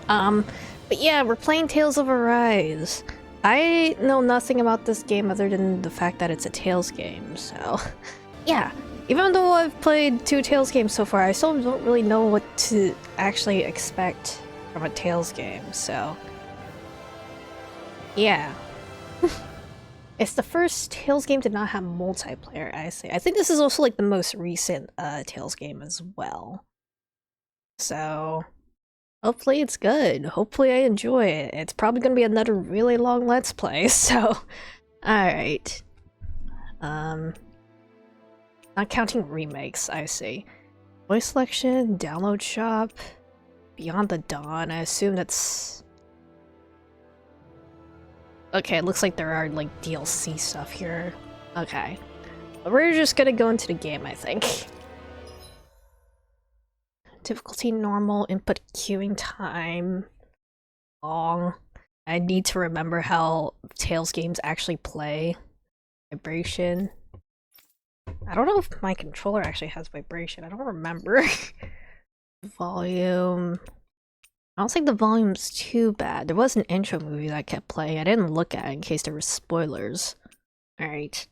Um, but yeah, we're playing Tales of Arise. I know nothing about this game other than the fact that it's a Tales game, so yeah. Even though I've played 2 Tales games so far, I still don't really know what to actually expect from a Tales game, so yeah. It's the first Tales game to not have multiplayer, I say. I think this is also like the most recent Tales game as well. So hopefully it's good. Hopefully I enjoy it. It's probably gonna be another really long Let's Play, so alright. Not counting remakes, I see. Voice selection, download shop, Beyond the Dawn, I assume that's... Okay, it looks like there are like DLC stuff here. Okay. But we're just gonna go into the game, I think. Difficulty normal, input queuing time, long. I need to remember how Tales games actually play. Vibration. I don't know if my controller actually has vibration, I don't remember. Volume. I don't think the volume's too bad. There was an intro movie that kept playing. I didn't look at it in case there were spoilers. Alright.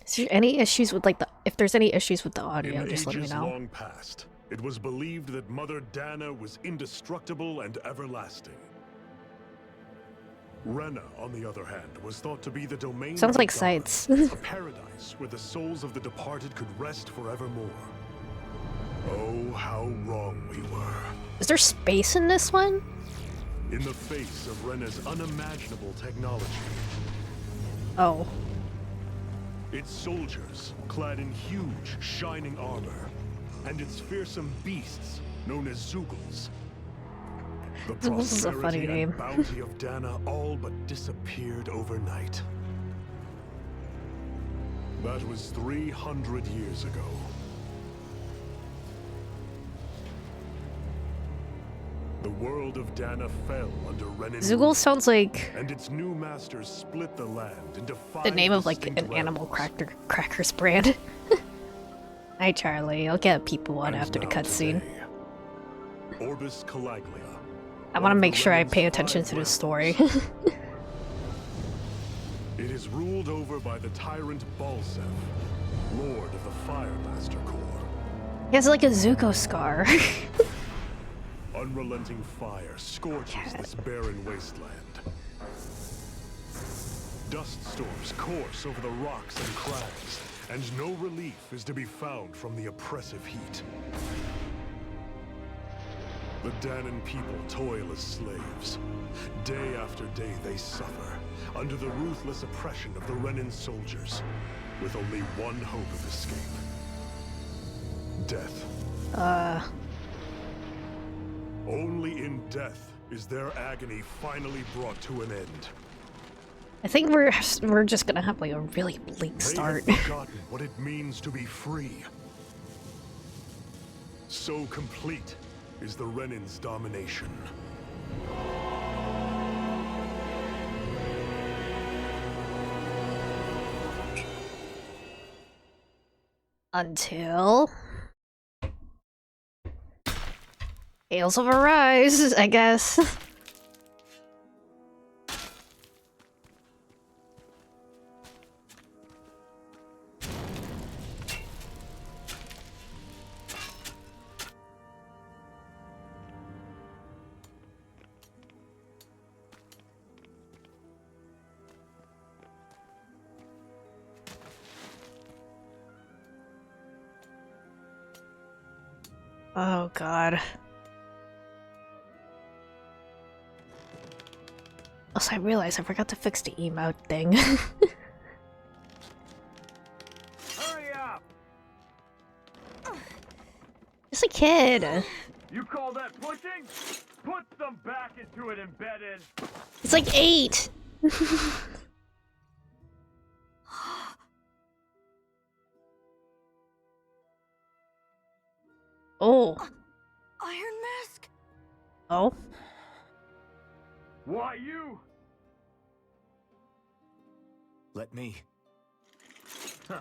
Is there any issues with like the... If there's any issues with the audio, just let me know. Long past, it was believed that Mother Dana was indestructible and everlasting. Rena, on the other hand, was thought to be the domain Sounds of like God, Sights. a paradise where the souls of the departed could rest forevermore. Oh, how wrong we were. Is there space in this one? In the face of Rena's unimaginable technology, Oh. its soldiers, clad in huge, shining armor, and its fearsome beasts, known as Zeugles. The This is a funny prosperity name. and bounty of Dana all but disappeared overnight. That was 300 years ago. The world of Dana fell under Renan. Zeugles sounds like and its new masters split the land into 5 the name of like distinct an animal realms. crackers brand. Hi Charlie, I'll get people one And after the now cutscene. today, Orbis Calaglia. I want to make sure I pay attention to the story. It is ruled over by the tyrant Balsef, Lord of the Fire Master Corps. He has like a Zuko scar. Unrelenting fire scorches this barren wasteland. Dust storms course over the rocks and crags, and no relief is to be found from the oppressive heat. The Danan people toil as slaves. Day after day they suffer, under the ruthless oppression of the Renan soldiers, with only one hope of escape. Death. Only in death is their agony finally brought to an end. I think we're just gonna have like a really bleak start. They have forgotten what it means to be free. So complete is the Renan's domination. Until Tales of Arise, I guess. Oh god. Also, I realized I forgot to fix the emote thing. Hurry up! Just a kid. You call that pushing? Put some back into it, embedded. It's like 8. Oh. Iron Mask? Oh. Why you? Let me. Huh.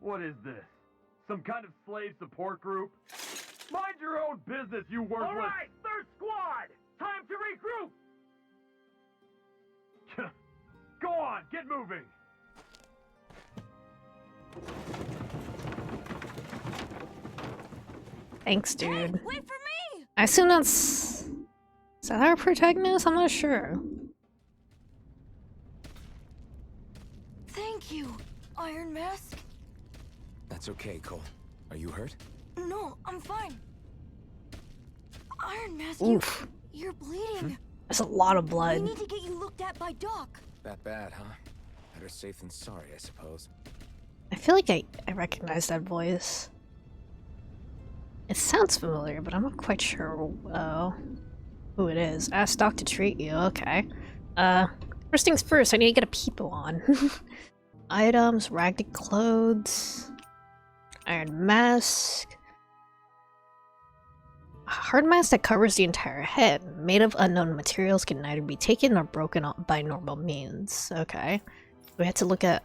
What is this? Some kind of slave support group? Mind your own business, you worthless... Alright, third squad! Time to regroup! Go on, get moving! Thanks, dude. Hey, wait for me! I assume that's... Is that our protagonist? I'm not sure. Thank you, Iron Mask. That's okay, Cole. Are you hurt? No, I'm fine. Iron Mask, Oof. you're bleeding. That's a lot of We blood. need to get you looked at by Doc. That bad, huh? Better safe than sorry, I suppose. I feel like I recognize that voice. It sounds familiar, but I'm not quite sure who it is. Ask Doc to treat you, okay. First things first, I need to get a people on. Items, ragged clothes, iron mask. A hard mask that covers the entire head, made of unknown materials, can neither be taken nor broken up by normal means. Okay. We have to look at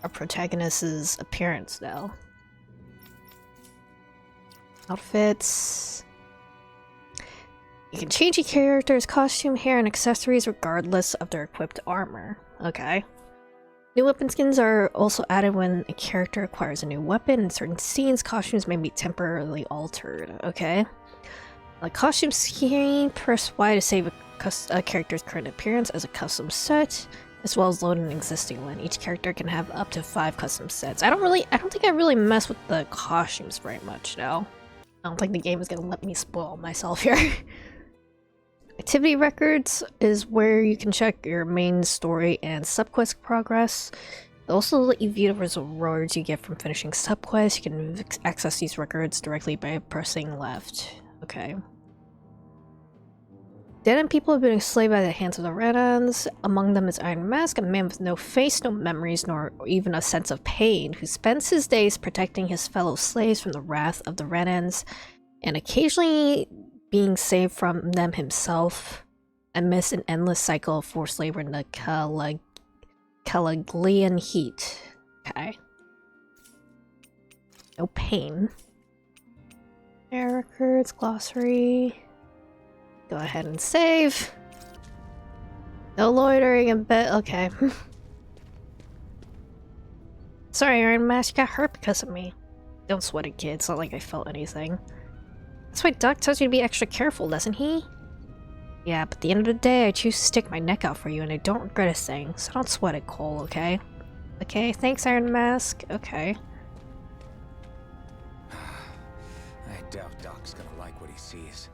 our protagonist's appearance now. Outfits. You can change a character's costume, hair, and accessories regardless of their equipped armor. Okay. New weapon skins are also added when a character acquires a new weapon. In certain scenes, costumes may be temporarily altered. Okay. The costume scheme, press Y to save a character's current appearance as a custom set, as well as load an existing one. Each character can have up to 5 custom sets. I don't think I really mess with the costumes very much, though. I don't think the game is gonna let me spoil myself here. Activity records is where you can check your main story and subquest progress. They'll also let you view the rewards you get from finishing subquests. You can access these records directly by pressing left. Okay. Dead end people have been enslaved by the hands of the Renans. Among them is Iron Mask, a man with no face, no memories, nor even a sense of pain, who spends his days protecting his fellow slaves from the wrath of the Renans, and occasionally being saved from them himself, amidst an endless cycle of forced labor in the Calaglian heat. Okay. No pain. Air records, glossary. Go ahead and save. No loitering in bed. Okay. Sorry, Iron Mask got hurt because of me. Don't sweat it, kid. It's not like I felt anything. That's why Doc tells you to be extra careful, doesn't he? Yeah, but at the end of the day, I choose to stick my neck out for you, and I don't regret a thing. So don't sweat it, Cole, okay? Okay, thanks, Iron Mask. Okay. I doubt Doc's gonna like what he sees.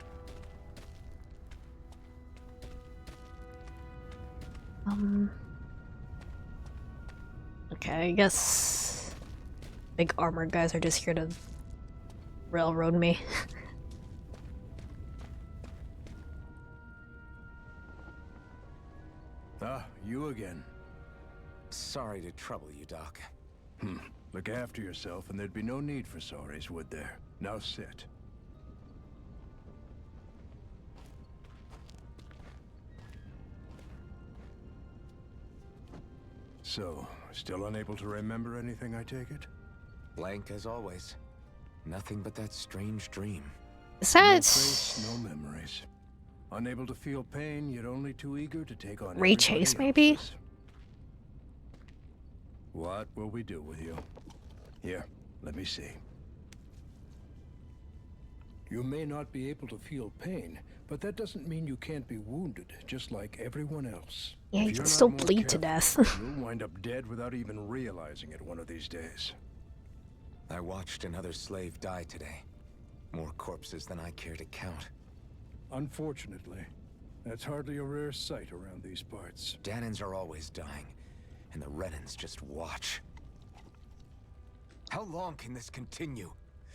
Okay, I guess big armor guys are just here to railroad me. Ah, you again. Sorry to trouble you, Doc. Look after yourself and there'd be no need for sorries, would there? Now sit. So, still unable to remember anything, I take it? Blank as always. Nothing but that strange dream. Is No that face, no memories. Unable to feel pain, yet only too eager to take on Ray everybody Chase, maybe? else's. What will we do with you? Here, let me see. You may not be able to feel pain, but that doesn't mean you can't be wounded, just like everyone else. Yeah, If you you're can not still more bleed to careful, death. you'll wind up dead without even realizing it one of these days. I watched another slave die today. More corpses than I care to count. Unfortunately, that's hardly a rare sight around these parts. Danans are always dying, and the Renans just watch. How long can this continue?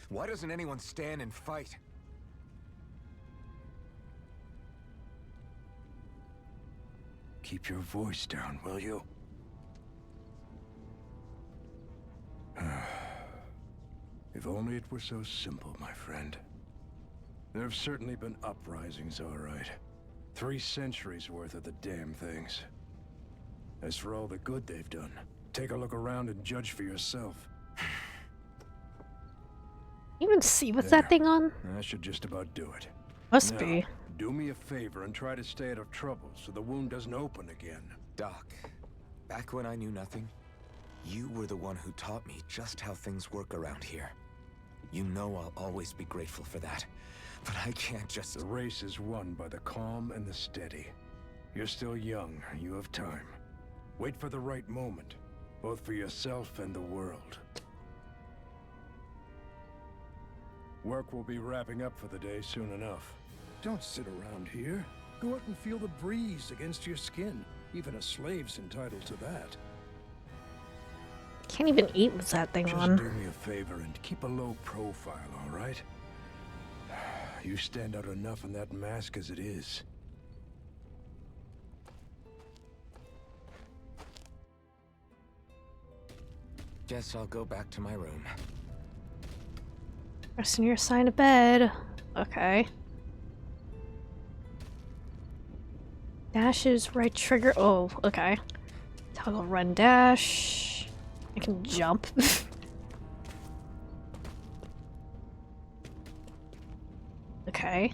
Why doesn't anyone stand and fight? Keep your voice down, will you? If only it were so simple, my friend. There have certainly been uprisings, all right. 3 centuries worth of the damn things. As for all the good they've done, take a look around and judge for yourself. even see what's There. that thing on? That should just about do it. Must Now, be. do me a favor and try to stay out of trouble so the wound doesn't open again. Doc, back when I knew nothing, you were the one who taught me just how things work around here. You know I'll always be grateful for that. But I can't just... The race is won by the calm and the steady. You're still young. You have time. Wait for the right moment, both for yourself and the world. Work will be wrapping up for the day soon enough. Don't sit around here. Go out and feel the breeze against your skin. Even a slave's entitled to that. Can't even eat with that thing Just on. do me a favor and keep a low profile, all right? You stand out enough in that mask as it is. Guess I'll go back to my room. Pressing your sign to bed. Okay. Dash is right trigger. Oh, okay. Toggle run dash. I can jump. Okay.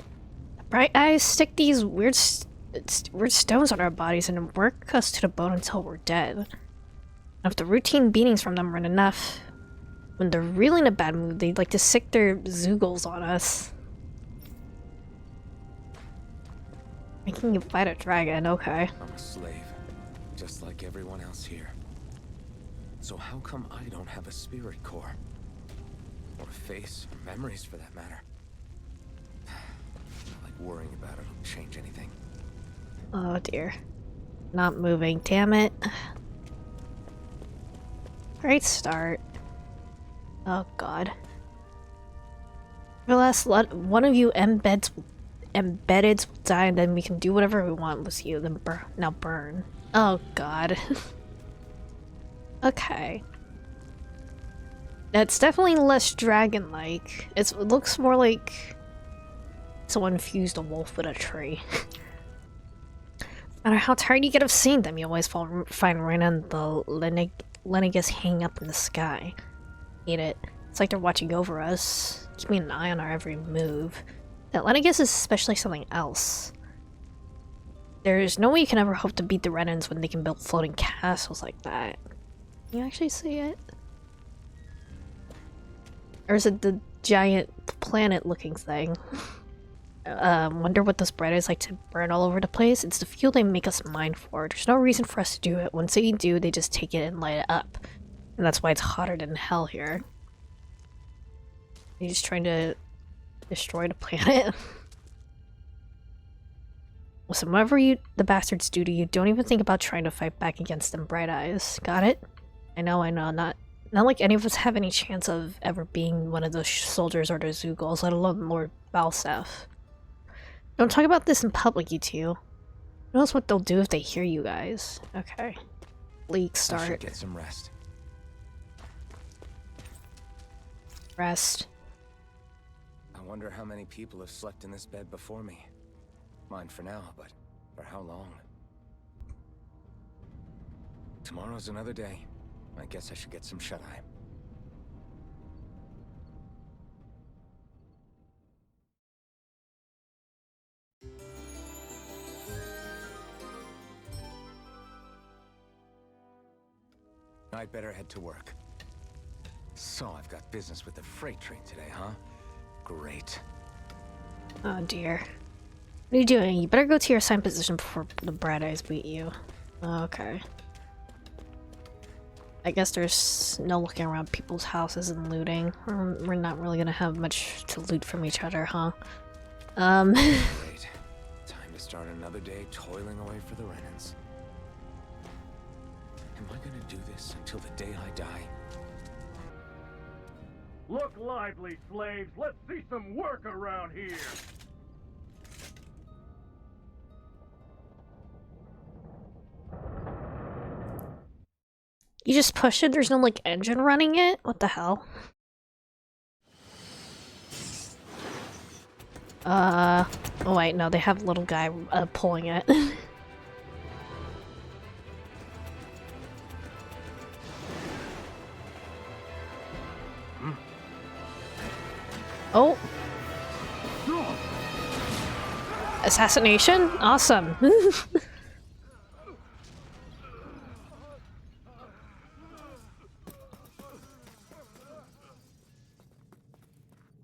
Bright eyes stick these weird stones on our bodies and work us to the bone until we're dead. If the routine beatings from them aren't enough, when they're really in a bad mood, they like to sick their zoogles on us. Making you fight a dragon, okay. I'm a slave, just like everyone else here. So how come I don't have a spirit core? Or a face, or memories for that matter? Not like worrying about it will change anything. Oh dear. Not moving, damn it. Great start. Oh god. Realize one of you embedded will die and then we can do whatever we want with you. Then now burn. Oh god. Okay. It's definitely less dragon-like. It looks more like someone fused a wolf with a tree. No matter how tired you get of seeing them, you always find Reyna and the Lennigus hanging up in the sky. Hate it. It's like they're watching over us, keeping an eye on our every move. That Lennigus is especially something else. There's no way you can ever hope to beat the Renans when they can build floating castles like that. Can you actually see it? Or is it the giant planet-looking thing? Wonder what this bread is like to burn all over the place? It's the fuel they make us mine for. There's no reason for us to do it. Once they do, they just take it and light it up. And that's why it's hotter than hell here. He's just trying to destroy the planet. Listen, whatever the bastards do to you, don't even think about trying to fight back against them, Bright Eyes. Got it? I know, not like any of us have any chance of ever being one of those soldiers or the Zoogles, let alone Lord Balsaf. Don't talk about this in public, you two. Who knows what they'll do if they hear you guys? Okay. Leak I should start. get some rest. Rest. I wonder how many people have slept in this bed before me. Mine for now, but for how long? Tomorrow's another day. I guess I should get some shut-eye. I'd better head to work. So I've got business with the freight train today, huh? Great. Oh dear. What are you doing? You better go to your assigned position before the Bright Eyes beat you. Okay. I guess there's no looking around people's houses and looting. We're not really gonna have much to loot from each other, huh? Great. Time to start another day toiling away for the Renans. Am I gonna do this until the day I die? Look lively, slaves. Let's see some work around here. You just push it? There's no, like, engine running it? What the hell? Oh wait, no, they have a little guy pulling it. Oh. Assassination? Awesome.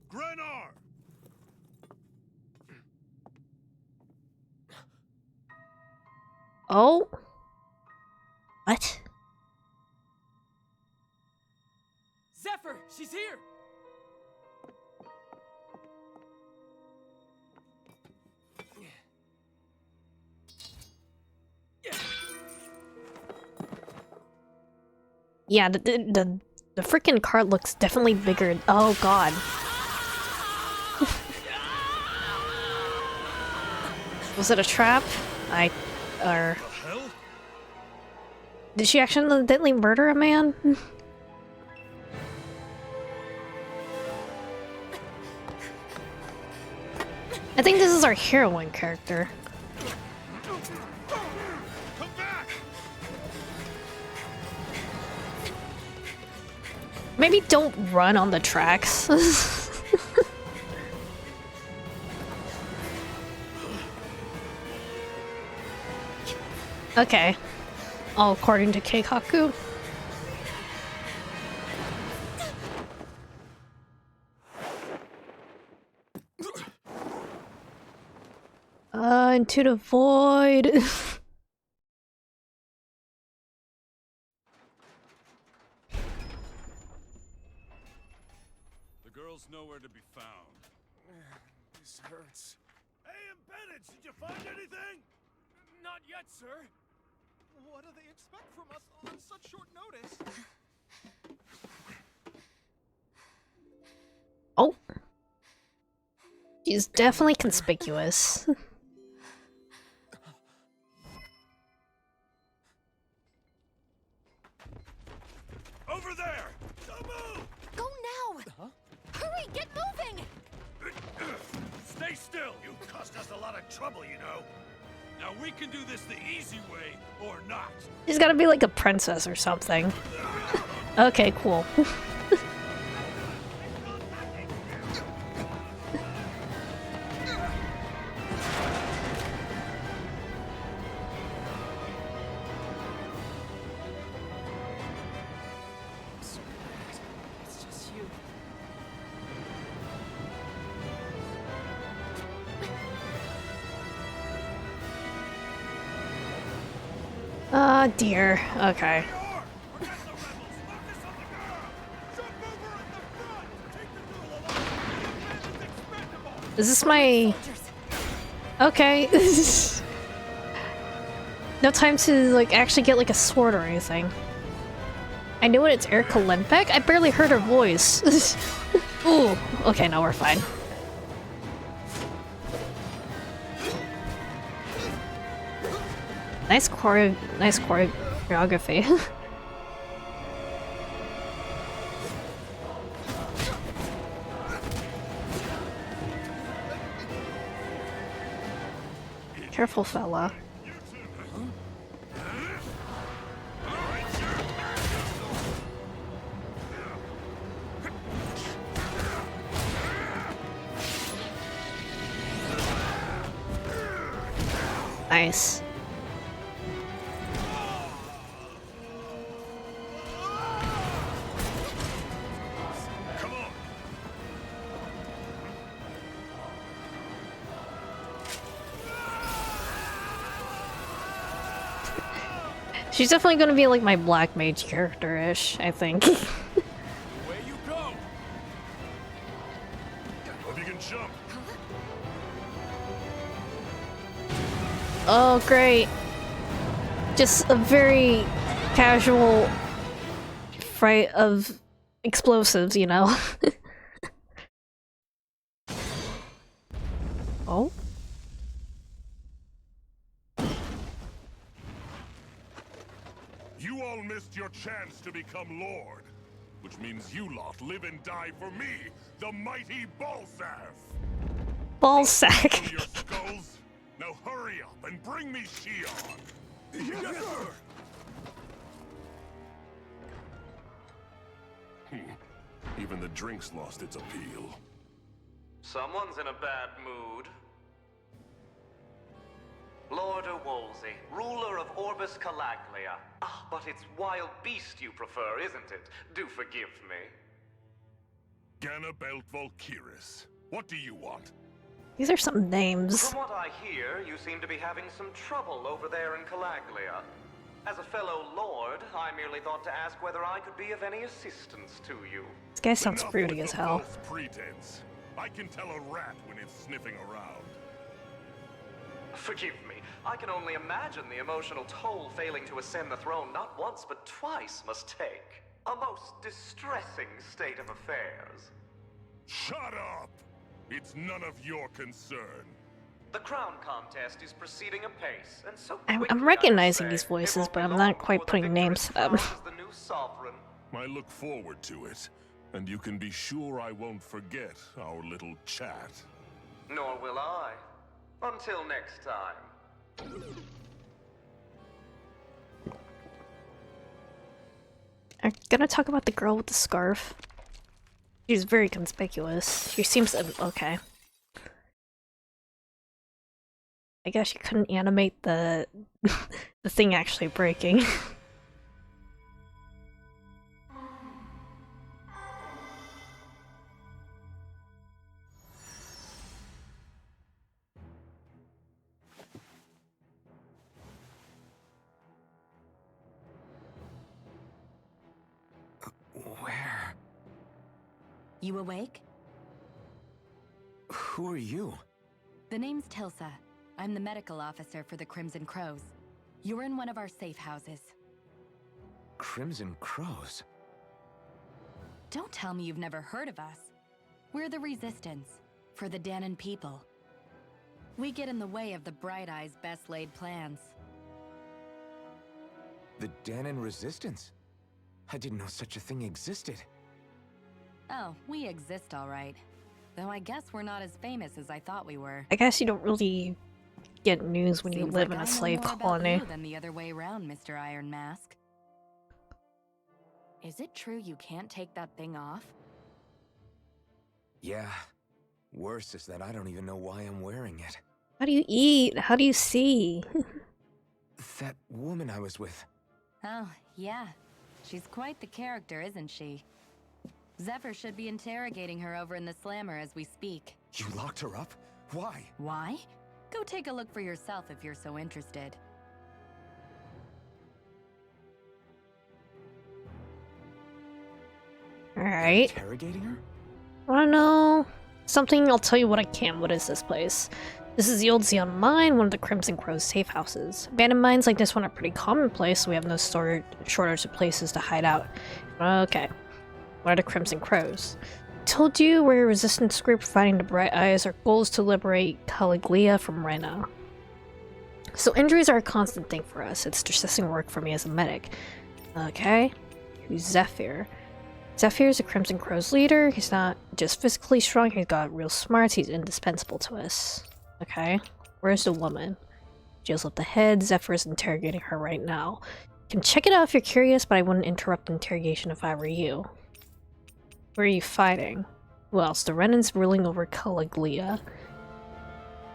Grenar! Oh. What? Zephyr, she's here! Yeah, the freaking cart looks definitely bigger. Oh god. Was it a trap? Or did she accidentally murder a man? I think this is our heroine character. Come back! Maybe don't run on the tracks. Okay. All according to Keikaku. Into the void. The girl's nowhere to be found. This hurts. Hey, Bennett, did you find anything? Not yet, sir. What do they expect from us on such short notice? Oh. She's definitely conspicuous. Over there! Don't move! Go now! Huh? Hurry, get moving! Stay still! You caused us a lot of trouble, you know. Now we can do this the easy way, or not. She's gotta be like a princess or something. Okay, cool. It's just you. Ah, dear. Okay. Forget the rebels! Focus on the girl! Jump over at the front! Take the girl along! The man is expendable! Is this my... Okay. No time to, like, actually get, like, a sword or anything. I knew it, it's Erica Lindbeck? I barely heard her voice. Ooh. Okay, now we're fine. Nice choreography. Careful, fella. Nice. Come on! She's definitely gonna be like my black mage character-ish, I think. Away you go! Hope you can jump! Oh, great. Just a very casual fight of explosives, you know? Oh? You all missed your chance to become Lord. Which means you lot live and die for me, the mighty Balsath! Ballsack. Through your skulls? Now hurry up and bring me Shion! Yes, sir! Even the drink's lost its appeal. Someone's in a bad mood. Lord Wolsey, ruler of Orbis Calaglia. Ah, but it's wild beast you prefer, isn't it? Do forgive me. Ganabelt Volkiris. What do you want? These are some names. From what I hear, you seem to be having some trouble over there in Calaglia. As a fellow lord, I merely thought to ask whether I could be of any assistance to you. This guy sounds Enough broody with as the hell. false pretense. I can tell a rat when it's sniffing around. Forgive me, I can only imagine the emotional toll failing to ascend the throne not once but twice must take. A most distressing state of affairs. Shut up! It's none of your concern. The crown contest is proceeding apace, and so I'm quickly, recognizing I these say, voices, it won't but be I'm long not quite before the putting names victor's to them. crowned as the new sovereign. I look forward to it, and you can be sure I won't forget our little chat. Nor will I. Until next time. I'm gonna talk about the girl with the scarf. She's very conspicuous. She seems okay. I guess you couldn't animate the the thing actually breaking. Where? You awake? Who are you? The name's Tilsa. I'm the medical officer for the Crimson Crows. You're in one of our safe houses. Crimson Crows? Don't tell me you've never heard of us. We're the Resistance, for the Dahnan people. We get in the way of the Bright Eyes' best-laid plans. The Dahnan Resistance? I didn't know such a thing existed. Oh, we exist all right. Though I guess we're not as famous as I thought we were. I guess you don't really get news when you Seems live like in I a know slave more about colony. you than the other way around, Mr. Iron Mask. Is it true you can't take that thing off? Yeah. Worse is that I don't even know why I'm wearing it. How do you eat? How do you see? That woman I was with. Oh, yeah. She's quite the character, isn't she? Zephyr should be interrogating her over in the Slammer as we speak. You locked her up? Why? Why? Go take a look for yourself if you're so interested. Alright. Interrogating her? Wanna know something? I'll tell you what I can. What is this place? This is the Old Zeon Mine, one of the Crimson Crow's safe houses. Abandoned mines like this one are pretty commonplace, so we have no shortage of places to hide out. Okay. What are the Crimson Crows? I told you we're a resistance group fighting the Bright Eyes. Our goal is to liberate Calaglia from Rena. So injuries are a constant thing for us. It's distressing work for me as a medic. Okay. Who's Zephyr? Zephyr is a Crimson Crow's leader. He's not just physically strong, he's got real smarts. He's indispensable to us. Okay. Where's the woman? Jill's at the head. Zephyr's interrogating her right now. You can check it out if you're curious, but I wouldn't interrupt the interrogation if I were you. Where are you fighting? Who else? The Renans ruling over Calaglia.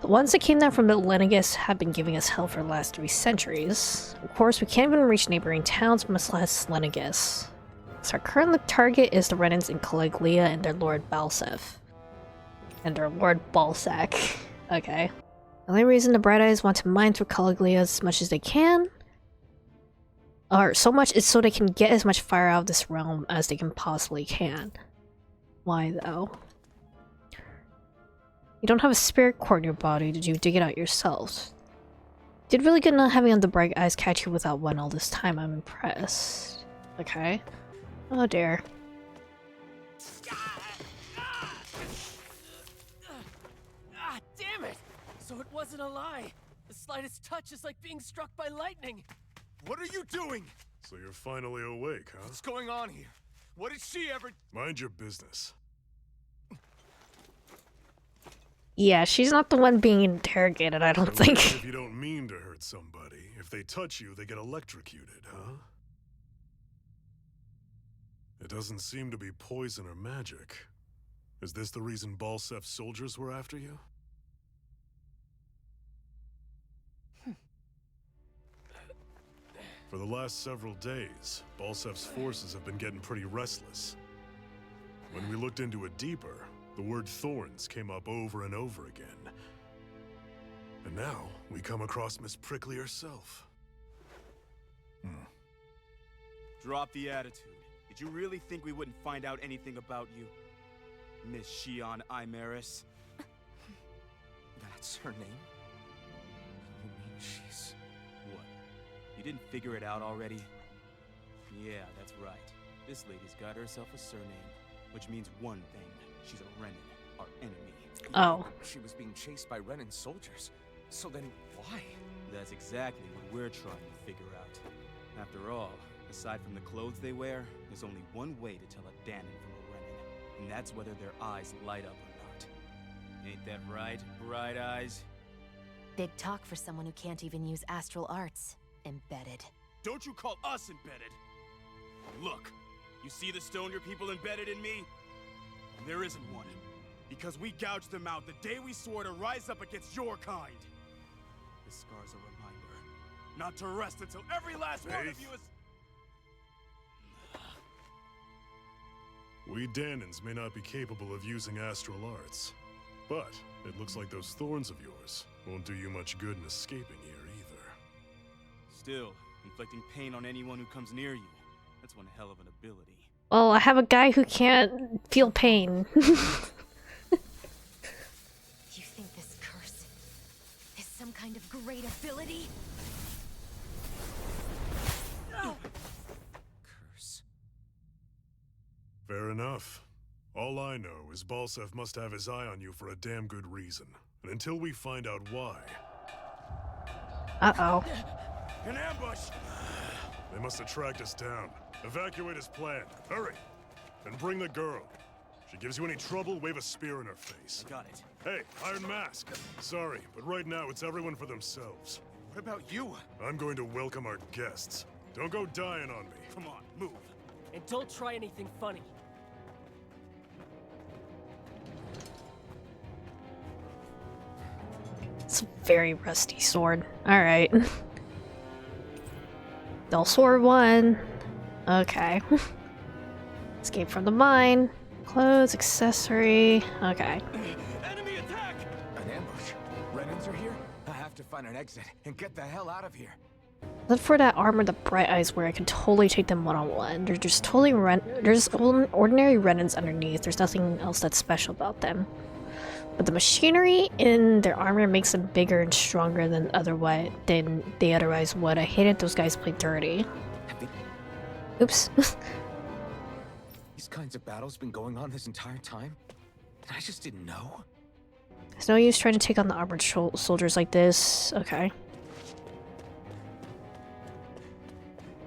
The ones that came down from the Lenegus have been giving us hell for the last 3 centuries. Of course, we can't even reach neighboring towns, much less Lenegus. So our current target is the Renans in Calaglia and their Lord Balsef. And their Lord Balsac. Okay. The only reason the Bright Eyes want to mine through Calaglia as much as they can, or so much, is so they can get as much fire out of this realm as they can possibly can. Why though? You don't have a spirit core in your body. Did you dig it out yourselves? Did really good not having the Bright Eyes catch you without one all this time. I'm impressed. Okay. Oh dear. Damn it! So it wasn't a lie. The slightest touch is like being struck by lightning. What are you doing? So you're finally awake, huh? What's going on here? What did she ever... Mind your business. Yeah, she's not the one being interrogated, I don't So think. even if you don't mean to hurt somebody, if they touch you, they get electrocuted, huh? It doesn't seem to be poison or magic. Is this the reason Balsef's soldiers were after you? For the last several days, Balsef's forces have been getting pretty restless. When we looked into it deeper, the word thorns came up over and over again. And now, we come across Miss Prickly herself. Drop the attitude. Did you really think we wouldn't find out anything about you? Miss Shion Imaris? That's her name? You mean she's... What? You didn't figure it out already? Yeah, that's right. This lady's got herself a surname, which means one thing. She's a Renin, our enemy. Oh. She was being chased by Renin soldiers. So then, why? That's exactly what we're trying to figure out. After all, aside from the clothes they wear, there's only one way to tell a Danon from a Renin, and that's whether their eyes light up or not. Ain't that right, Bright Eyes? Big talk for someone who can't even use astral arts. Embedded. Don't you call us embedded! Look, you see the stoner people embedded in me? There isn't one. Because we gouged them out the day we swore to rise up against your kind. This scar's a reminder. Not to rest until every last one of you is... We Danons may not be capable of using astral arts, but it looks like those thorns of yours won't do you much good in escaping here either. Still, inflicting pain on anyone who comes near you. That's one hell of an ability. Well, I have a guy who can't feel pain. You think this curse is some kind of great ability? Curse. Fair enough. All I know is Balsef must have his eye on you for a damn good reason. And until we find out why... Uh-oh. An ambush! They must have tracked us down. Evacuate as planned. Hurry! And bring the girl. If she gives you any trouble, wave a spear in her face. Got it. Hey, Iron Mask! Sorry, but right now it's everyone for themselves. What about you? I'm going to welcome our guests. Don't go dying on me. Come on, move. And don't try anything funny. It's a very rusty sword. Alright. Dull sword 1. Okay. Escape from the mine. Clothes, accessory. Okay. Enemy attack! An ambush. Renins are here? I have to find an exit and get the hell out of here. But for that armor the Bright Eyes wear, I could totally take them one-on-one. They're just totally there's ordinary Renins underneath. There's nothing else that's special about them. But the machinery in their armor makes them bigger and stronger than they otherwise would. I hated those guys play dirty. Oops. These kinds of battles been going on this entire time? And I just didn't know? There's no use trying to take on the armored soldiers like this. Okay.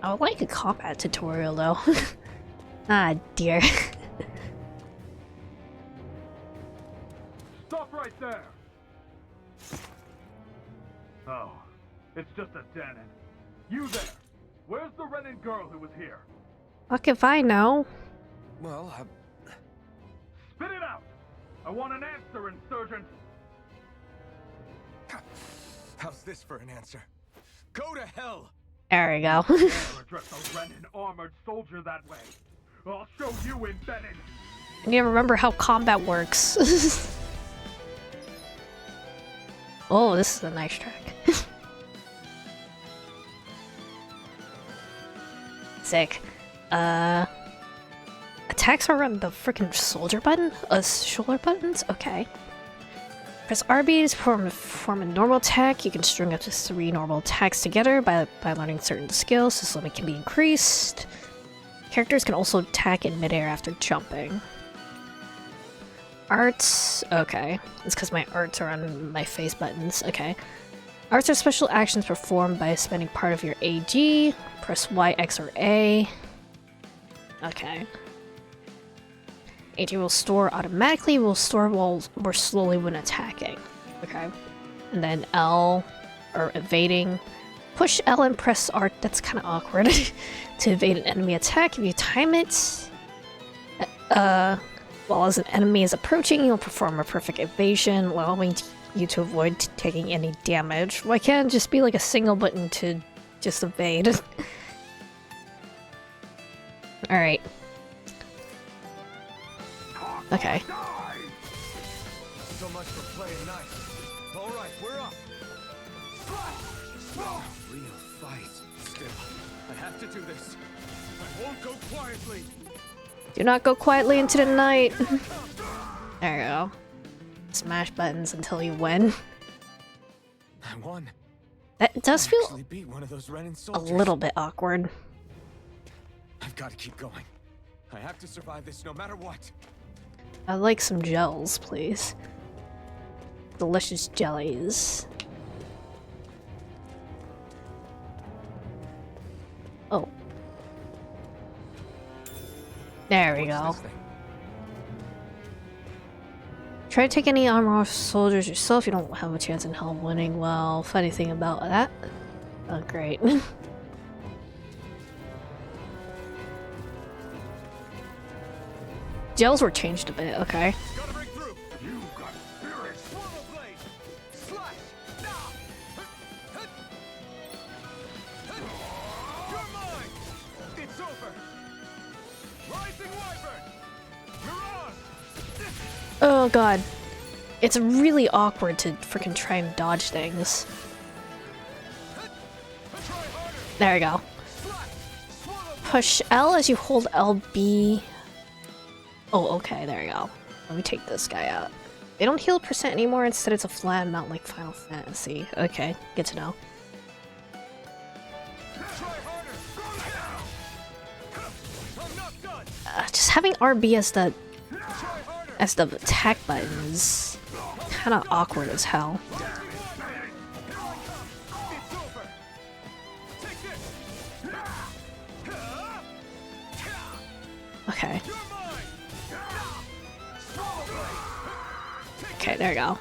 I would like a combat tutorial though. Ah, dear. Stop right there! Oh, it's just a Danon. You there! Where's the Renin girl who was here? Fuck if I know. Well, Spit it out! I want an answer, insurgent! how's this for an answer? Go to hell! There we go. Never address a Renin armored soldier that way. I'll show you embedded! I need to remember how combat works. Oh, this is a nice track. Sick. Attacks are on the freaking soldier button? Shoulder buttons? Okay. Press RB to perform a normal attack. You can string up to 3 normal attacks together by learning certain skills. This limit can be increased. Characters can also attack in midair after jumping. Arts, okay. It's because my arts are on my face buttons, okay. Arts are special actions performed by spending part of your AG. Press Y, X, or A. Okay. AG will store automatically, will store more slowly when attacking. Okay. And then L, or evading. Push L and press R, that's kind of awkward, to evade an enemy attack. If you time it, While as an enemy is approaching, you'll perform a perfect evasion, allowing you to avoid taking any damage. Why can't it just be like a single button to just evade? Alright. Okay. So much for playing nice. All right, we're up. Real fight. Still, I have to do this. I won't go quietly. Do not go quietly into the night. There you go. Smash buttons until you win. I won. That does feel Actually beat one of those Renin a soldiers. little bit awkward. I've got to keep going. I have to survive this no matter what. I'd like some gels, please. Delicious jellies. Oh. There we go. What's this thing? Try to take any armor off soldiers yourself. You don't have a chance in hell winning. Well, funny thing about that. Oh, great. Gels were changed a bit, okay. Gotta break through. You got spirit. Swallow blade. Slash. Now. You're mine. It's over. Rising Wyvern. Mirage. Oh god. It's really awkward to freaking try and dodge things. There we go. Push L as you hold LB. Oh, okay, there we go. Let me take this guy out. They don't heal percent anymore, instead it's a flat amount like Final Fantasy. Okay, good to know. Just having RB as the attack button is kind of awkward as hell. Okay. Okay, there you go.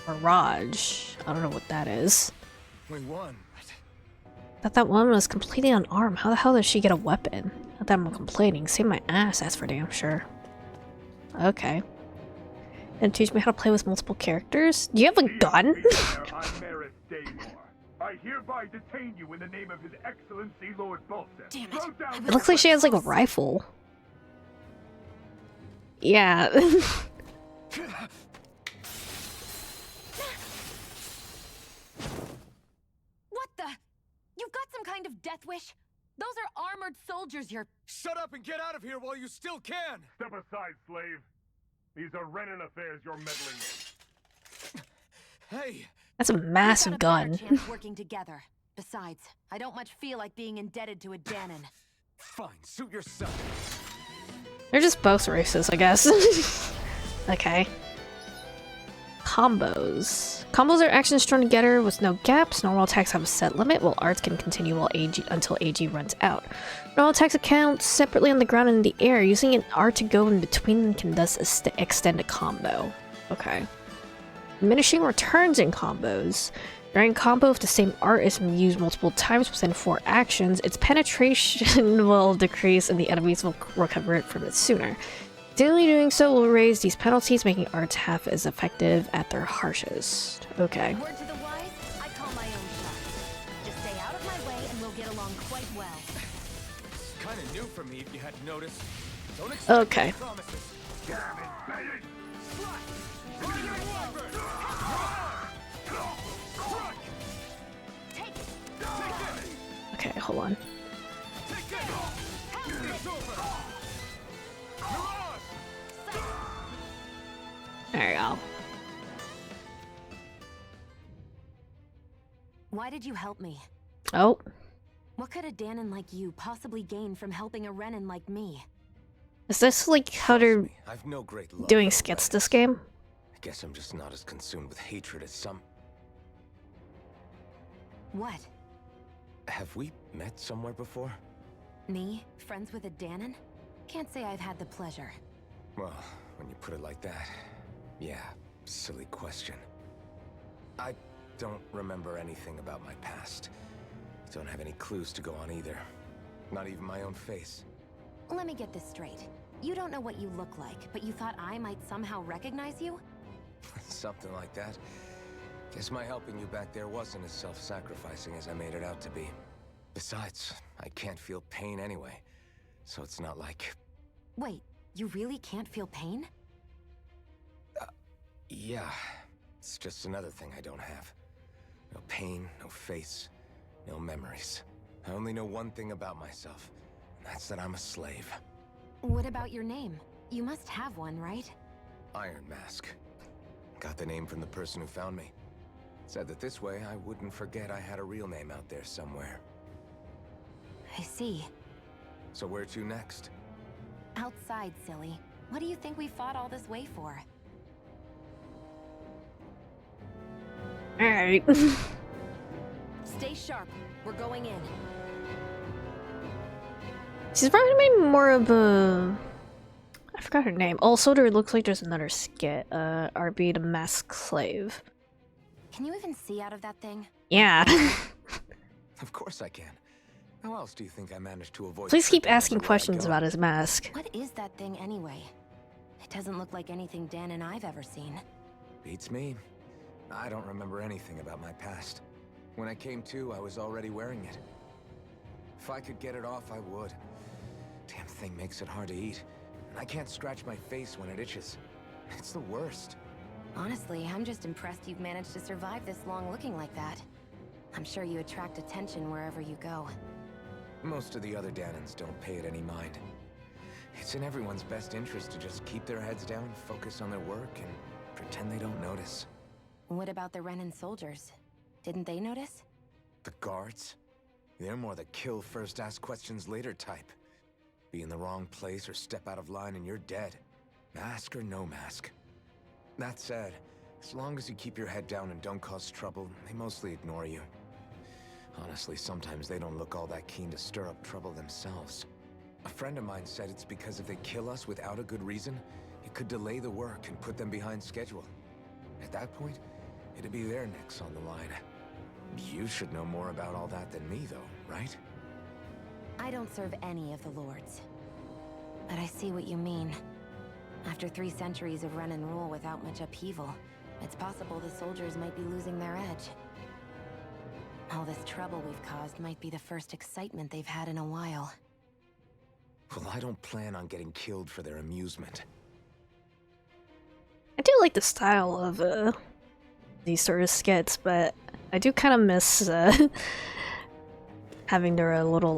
Mirage. I don't know what that is. We won. That woman was completely unarmed. How the hell does she get a weapon? Not that I'm complaining. Save my ass, that's for damn sure. Okay. And teach me how to play with multiple characters? Do you have a gun? I hereby detain you in the name of His Excellency Lord Balsef. Damn it. It looks like she has like a rifle. Yeah. What the? You've got some kind of death wish? Those are armored soldiers you're— Shut up and get out of here while you still can! Step aside, slave. These are Renin affairs you're meddling in. Hey! That's a massive We've got a better gun. chance working together. Besides, I don't much feel like being indebted to a Danon. Fine, suit yourself. They're just both racist, I guess. Okay. Combos. Combos are actions strung together with no gaps. Normal attacks have a set limit, while arts can continue while until AG runs out. Normal attacks account separately on the ground and in the air. Using an art to go in between them can thus extend a combo. Okay. Diminishing returns in combos. During combo, if the same art is used multiple times within 4 actions, its penetration will decrease and the enemies will recover it from it sooner. Daily doing so will raise these penalties, making arts half as effective at their harshest. Okay. Word to the wise, I call my own shot. Just stay out of my way and we'll get along quite well. It's kind of new for me if you hadn't noticed. Don't expect Okay. any promises. Damn it, Bennett! Okay, hold on. There you go. Why did you help me? Oh, What could a Danon like you possibly gain from helping a Renin like me? is this like how they're I've no great love doing for skits Renin. this game? I guess I'm just not as consumed with hatred as some. What? Have we met somewhere before? Me? Friends with a Danon? Can't say I've had the pleasure. Well, when you put it like that, yeah, silly question. I don't remember anything about my past. Don't have any clues to go on either. Not even my own face. Let me get this straight. You don't know what you look like, but you thought I might somehow recognize you? Something like that. Guess my helping you back there wasn't as self-sacrificing as I made it out to be. Besides, I can't feel pain anyway, so it's not like... Wait, you really can't feel pain? Yeah. It's just another thing I don't have. No pain, no face, no memories. I only know one thing about myself, and that's that I'm a slave. What about your name? You must have one, right? Iron Mask. Got the name from the person who found me. Said that this way I wouldn't forget I had a real name out there somewhere. I see. So where to next? Outside, silly. What do you think we fought all this way for? Alright. Stay sharp. We're going in. She's probably more of a... I forgot her name. Also, there looks like there's another skit. RB the Masked Slave. Can you even see out of that thing? Yeah. Of course I can. How else do you think I managed to avoid... Please keep tripping asking everywhere I questions go? about his mask. What is that thing anyway? It doesn't look like anything Dan and I've ever seen. Beats me. I don't remember anything about my past. When I came to, I was already wearing it. If I could get it off, I would. Damn thing makes it hard to eat. And I can't scratch my face when it itches. It's the worst. Honestly, I'm just impressed you've managed to survive this long looking like that. I'm sure you attract attention wherever you go. Most of the other Danans don't pay it any mind. It's in everyone's best interest to just keep their heads down, focus on their work, and pretend they don't notice. What about the Renan soldiers? Didn't they notice? The guards? They're more the kill first, ask questions later type. Be in the wrong place or step out of line and you're dead. Mask or no mask. That said, as long as you keep your head down and don't cause trouble, they mostly ignore you. Honestly, sometimes they don't look all that keen to stir up trouble themselves. A friend of mine said it's because if they kill us without a good reason, it could delay the work and put them behind schedule. At that point, it'd be their necks on the line. You should know more about all that than me, though, right? I don't serve any of the lords. But I see what you mean. After 3 centuries of Renan rule without much upheaval, it's possible the soldiers might be losing their edge. All this trouble we've caused might be the first excitement they've had in a while. Well, I don't plan on getting killed for their amusement. I do like the style of these sort of skits, but I do kind of miss having their little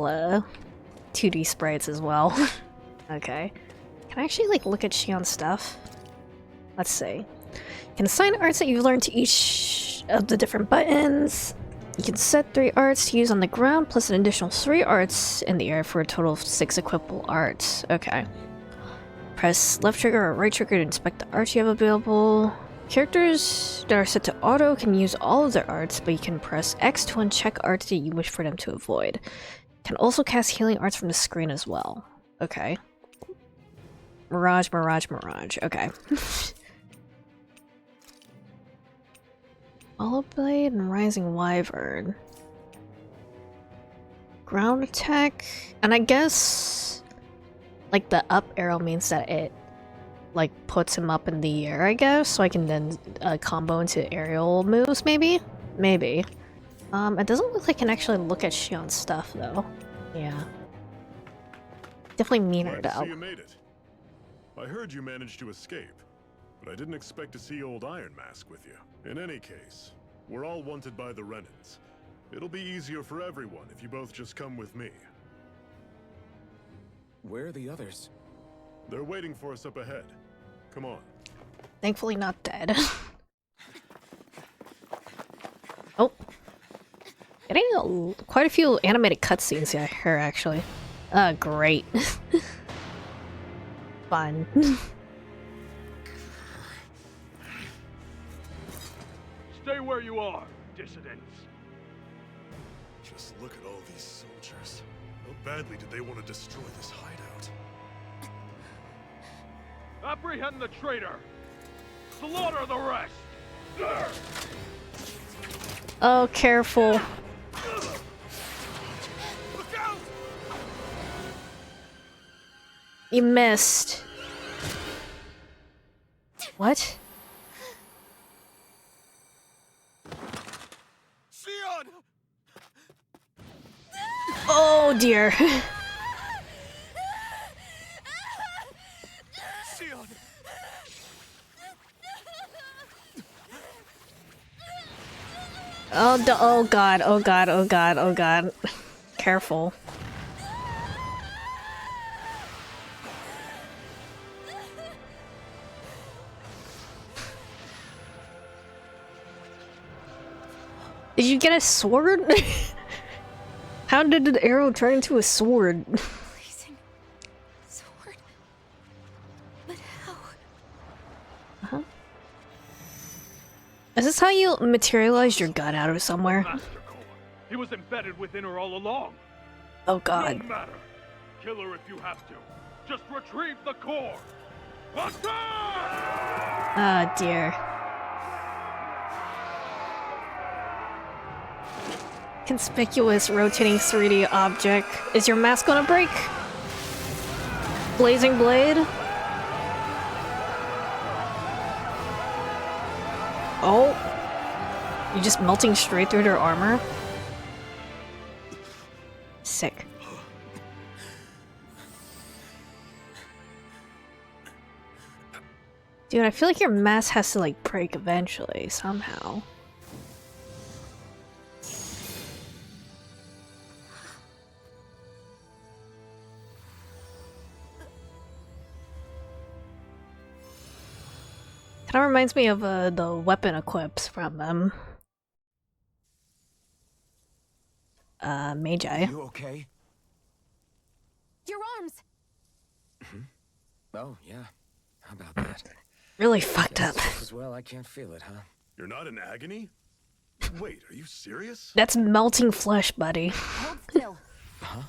2D sprites as well. Okay. Can I actually like look at Shion's stuff? Let's see. You can assign arts that you've learned to each of the different buttons. You can set 3 arts to use on the ground, plus an additional 3 arts in the air for a total of 6 equipable arts. Okay. Press left trigger or right trigger to inspect the arts you have available. Characters that are set to auto can use all of their arts, but you can press X to uncheck arts that you wish for them to avoid. You can also cast healing arts from the screen as well. Okay. Mirage, Mirage, Mirage. Okay. Hollow Blade and Rising Wyvern. Ground attack. And I guess like the up arrow means that it like puts him up in the air, I guess, so I can then combo into aerial moves, maybe? Maybe. It doesn't look like I can actually look at Shion's stuff though. Yeah. Definitely meaner Glad to see though. you made it. I heard you managed to escape, but I didn't expect to see old Iron Mask with you. In any case, we're all wanted by the Renans. It'll be easier for everyone if you both just come with me. Where are the others? They're waiting for us up ahead. Come on. Thankfully not dead. Oh. Getting quite a few animated cutscenes here, actually. Great. Fun. Stay where you are, dissidents. Just look at all these soldiers. How badly did they want to destroy this hideout? Apprehend the traitor. Slaughter the rest. Oh, careful. Look out! You missed. What? Sion! Oh dear. Sion! Oh god, oh god, oh god, oh god. Careful. Did you get a sword? How did an arrow turn into a sword? Blazing sword. But how? Uh-huh. Is this how you materialize your gun out of somewhere? Master Core. He was embedded within her all along. Oh god. No matter. Kill her if you have to. Just retrieve the core. Attack! Oh dear. Conspicuous rotating 3D object. Is your mask gonna break? Blazing blade? Oh. You're just melting straight through their armor? Sick. Dude, I feel like your mask has to like break eventually, somehow. Kinda reminds me of the weapon equips from them. Magi. You okay? Your arms! Oh, yeah. How about that? Really fucked up. As well, I can't feel it, huh? You're not in agony? Wait, are you serious? That's melting flesh, buddy. Hold still. Huh?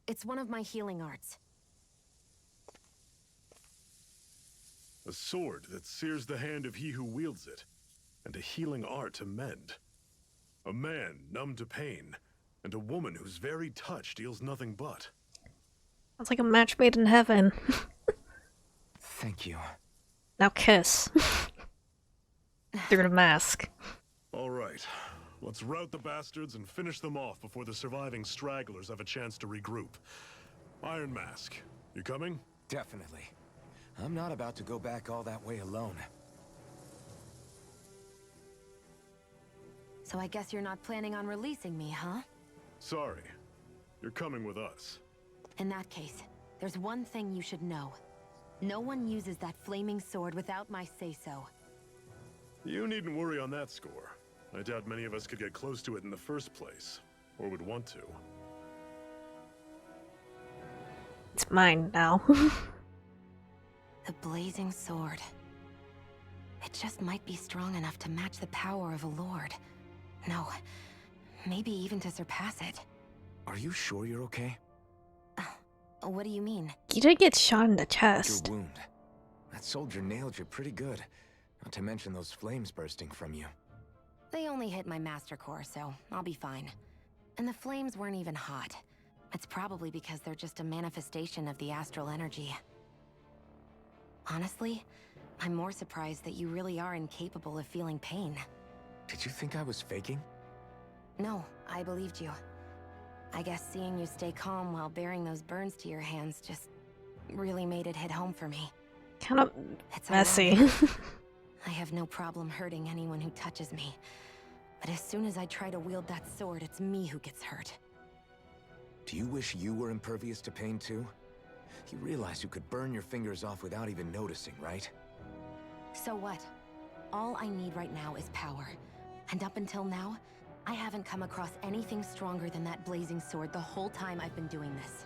It's one of my healing arts. A sword that sears the hand of he who wields it, and a healing art to mend. A man numb to pain, and a woman whose very touch deals nothing but. Sounds like a match made in heaven. Thank you. Now kiss. Through the mask. All right, let's rout the bastards and finish them off before the surviving stragglers have a chance to regroup. Iron Mask, you coming? Definitely. I'm not about to go back all that way alone. So I guess you're not planning on releasing me, huh? Sorry, you're coming with us. In that case, there's one thing you should know. No one uses that flaming sword without my say-so. You needn't worry on that score. I doubt many of us could get close to it in the first place, or would want to. It's mine now. The blazing sword. It just might be strong enough to match the power of a lord. No, maybe even to surpass it. Are you sure you're okay? What do you mean? You did get shot in the Your chest. wound. That soldier nailed you pretty good. Not to mention those flames bursting from you. They only hit my master core, so I'll be fine. And the flames weren't even hot. It's probably because they're just a manifestation of the astral energy. Honestly, I'm more surprised that you really are incapable of feeling pain. Did you think I was faking? No, I believed you. I guess seeing you stay calm while bearing those burns to your hands just really made it hit home for me. Kind of It's messy. ironic. I have no problem hurting anyone who touches me. But as soon as I try to wield that sword, it's me who gets hurt. Do you wish you were impervious to pain too? You realize you could burn your fingers off without even noticing, right? So what? All I need right now is power. And up until now, I haven't come across anything stronger than that blazing sword the whole time I've been doing this.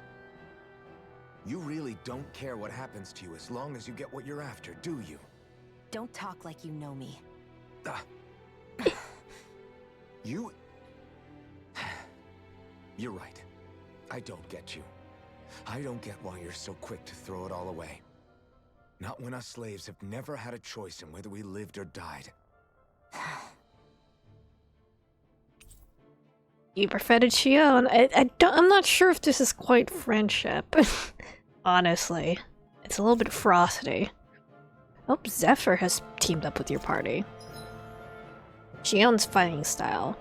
You really don't care what happens to you as long as you get what you're after, do you? Don't talk like you know me. Ah. You... You're right. I don't get you. I don't get why you're so quick to throw it all away. Not when us slaves have never had a choice in whether we lived or died. You befriended Xion. I'm not sure if this is quite friendship. Honestly. It's a little bit frosty. Hope Zephyr has teamed up with your party. Xion's fighting style.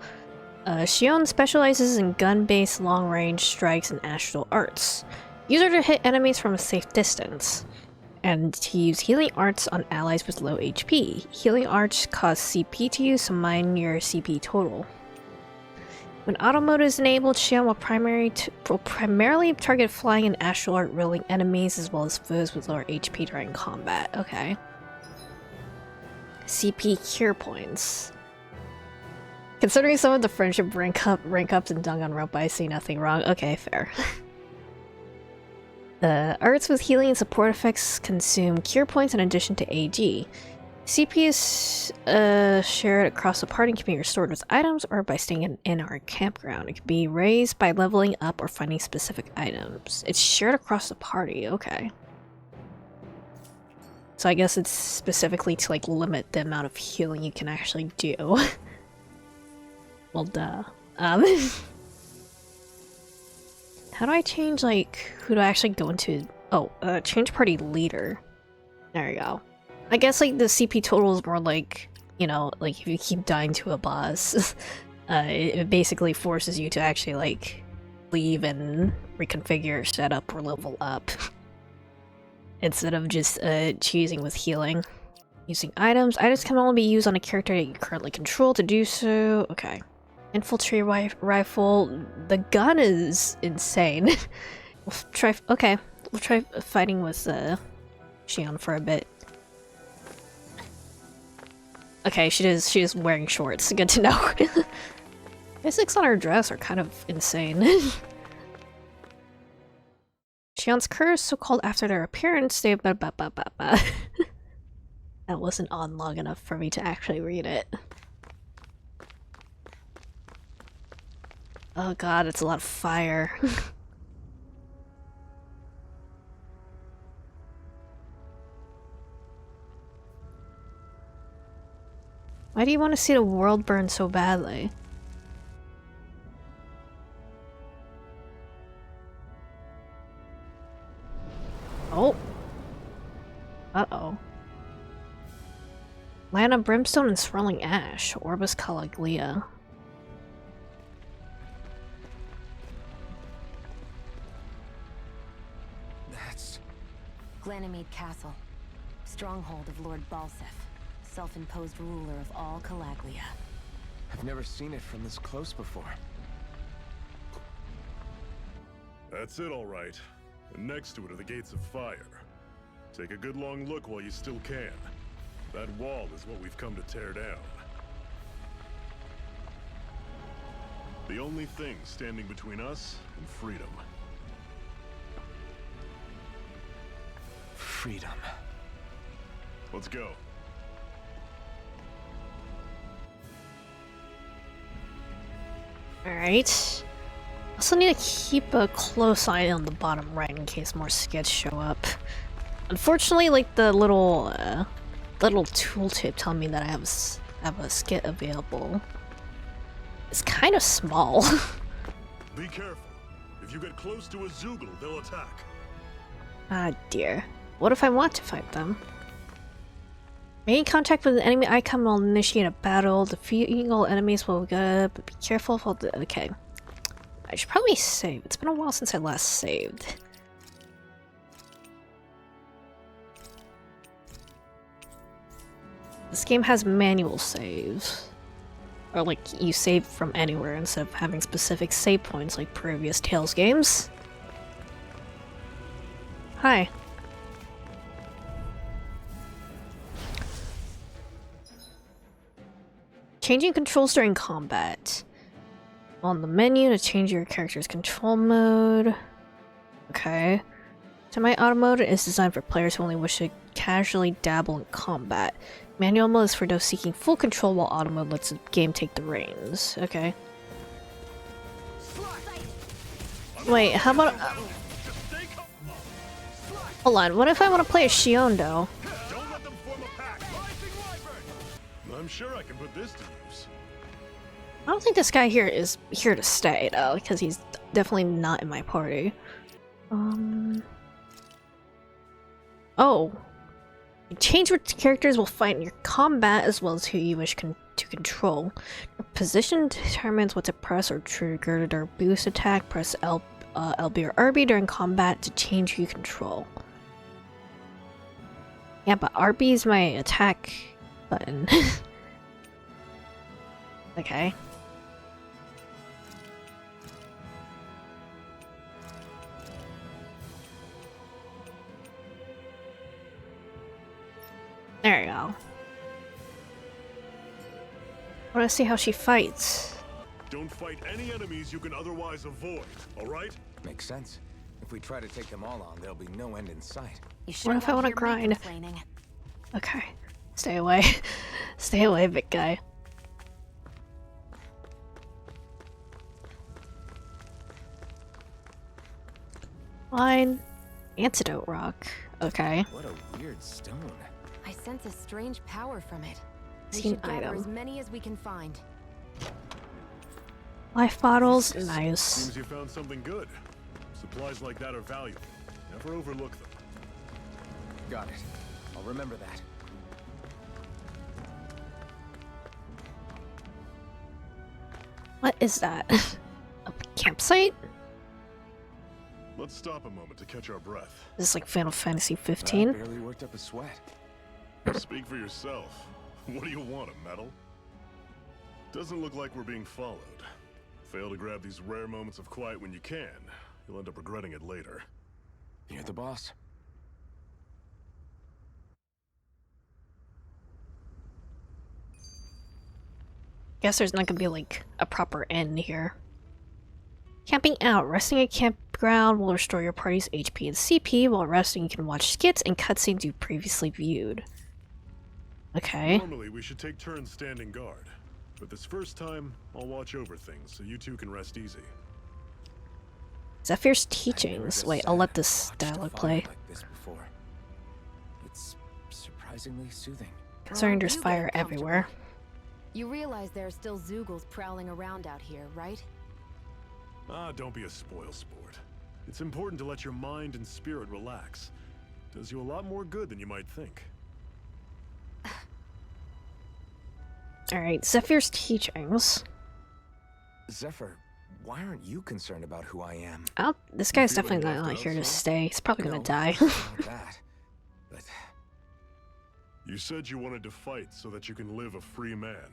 Xion specializes in gun-based long-range strikes and astral arts. Use her to hit enemies from a safe distance. And to use healing arts on allies with low HP. Healing arts cost CP to use, so mine your CP total. When auto mode is enabled, Xion will primarily target flying and astral art wielding enemies as well as foes with lower HP during combat. Okay. CP cure points. Considering some of the friendship rank ups in Danganronpa, I see nothing wrong. Okay, fair. Arts with healing and support effects consume cure points in addition to AG. CP is shared across the party and can be restored with items or by staying in our campground. It can be raised by leveling up or finding specific items. It's shared across the party, okay. So I guess it's specifically to like limit the amount of healing you can actually do. Well, duh. How do I change, like, who do I actually go into? Oh, change party leader. There you go. I guess, like, the CP total is more like, you know, like, if you keep dying to a boss, it basically forces you to actually, like, leave and reconfigure, set up, or level up. Instead of just, choosing with healing. Using items. Items can only be used on a character that you currently control to do so. Okay. Infiltrate rifle. The gun is insane. We'll try fighting with Xion for a bit. Okay, she is wearing shorts. Good to know. Physics on her dress are kind of insane. Xion's curse, so called after their appearance, they That wasn't on long enough for me to actually read it. Oh god, it's a lot of fire. Why do you want to see the world burn so badly? Oh. Uh-oh. Land of Brimstone and Swirling Ash. Orbis Caliglia. Glanimede Castle, stronghold of Lord Balseph, self-imposed ruler of all Calaglia. I've never seen it from this close before. That's it, all right. And next to it are the Gates of Fire. Take a good long look while you still can. That wall is what we've come to tear down. The only thing standing between us and freedom. Freedom. Let's go. Alright. Also need to keep a close eye on the bottom right in case more skits show up. Unfortunately, like the little tooltip telling me that I have a skit available. It's kind of small. Be careful. If you get close to a Zoogle, they'll attack. Ah dear. What if I want to fight them? Making contact with an enemy icon will initiate a battle. Defeating all enemies will go, but be careful of all the... Okay. I should probably save. It's been a while since I last saved. This game has manual saves. Or like, you save from anywhere instead of having specific save points like previous Tales games. Hi. Changing controls during combat. On the menu to change your character's control mode. Okay. Semi-auto mode is designed for players who only wish to casually dabble in combat. Manual mode is for those seeking full control, while auto mode lets the game take the reins. Okay. Wait, how about... Hold on, what if I want to play a Shiondo? Don't let them form a pack. I'm sure I can put this to use. I don't think this guy here is here to stay, though, because he's definitely not in my party. Oh. Change which characters will fight in your combat as well as who you wish to control. Your position determines what to press or trigger their boost attack. Press LB or RB during combat to change who you control. Yeah, but RB is my attack button. Okay. There you go. I want to see how she fights. Don't fight any enemies you can otherwise avoid, alright? Makes sense. If we try to take them all on, there'll be no end in sight. What if I want to grind? Okay. Stay away. Stay away, big guy. Fine. Antidote rock. Okay. What a weird stone. I sense a strange power from it. We Seen should gather item. as many as we can find. Life bottles. Nice. Seems you found something good. Supplies like that are valuable. Never overlook them. Got it. I'll remember that. What is that? A campsite? Let's stop a moment to catch our breath. This is like Final Fantasy I 15. barely worked up a sweat. Speak for yourself. What do you want, a medal? Doesn't look like we're being followed. Fail to grab these rare moments of quiet when you can. You'll end up regretting it later. You're the boss. Guess there's not gonna be like a proper end here. Camping out. Resting at campground will restore your party's HP and CP. While resting, you can watch skits and cutscenes you previously viewed. Okay. Normally, we should take turns standing guard. But this first time, I'll watch over things so you two can rest easy. Zephyr's teachings. Wait, I'll let this dialogue play. Like this before. It's surprisingly soothing. Considering there's You fire get comfortable. everywhere. You realize there are still Zoogles prowling around out here, right? Ah, don't be a spoil sport. It's important to let your mind and spirit relax. Does you a lot more good than you might think. Alright, Zephyr's teachings. Zephyr, why aren't you concerned about who I am? Oh, this guy's feeling definitely not left out, here to son? stay. He's probably gonna No, die. it's not that. But You said you wanted to fight so that you can live a free man.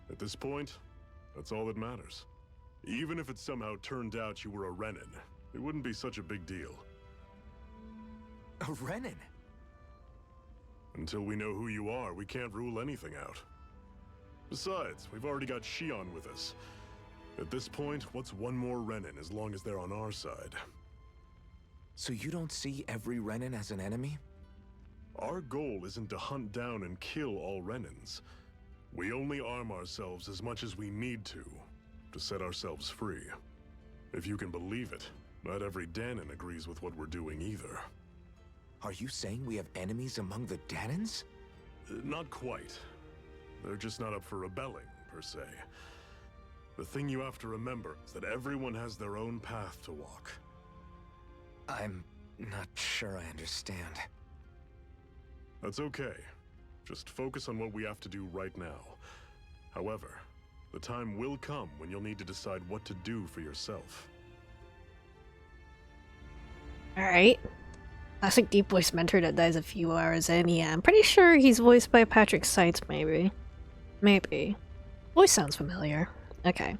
At this point, that's all that matters. Even if it somehow turned out you were a Renin, it wouldn't be such a big deal. a Renin. Until we know who you are, we can't rule anything out. Besides, we've already got Shion with us. At this point, what's one more Renin as long as they're on our side? So you don't see every Renin as an enemy? Our goal isn't to hunt down and kill all Renins. We only arm ourselves as much as we need to set ourselves free. If you can believe it, not every Danon agrees with what we're doing either. Are you saying we have enemies among the Danons? Not quite. They're just not up for rebelling, per se. The thing you have to remember is that everyone has their own path to walk. I'm not sure I understand. That's okay. Just focus on what we have to do right now. However, the time will come when you'll need to decide what to do for yourself. Alright. Classic deep voice mentor that dies a few hours in. Yeah, I'm pretty sure he's voiced by Patrick Seitz, maybe. Maybe. Voice sounds familiar. Okay.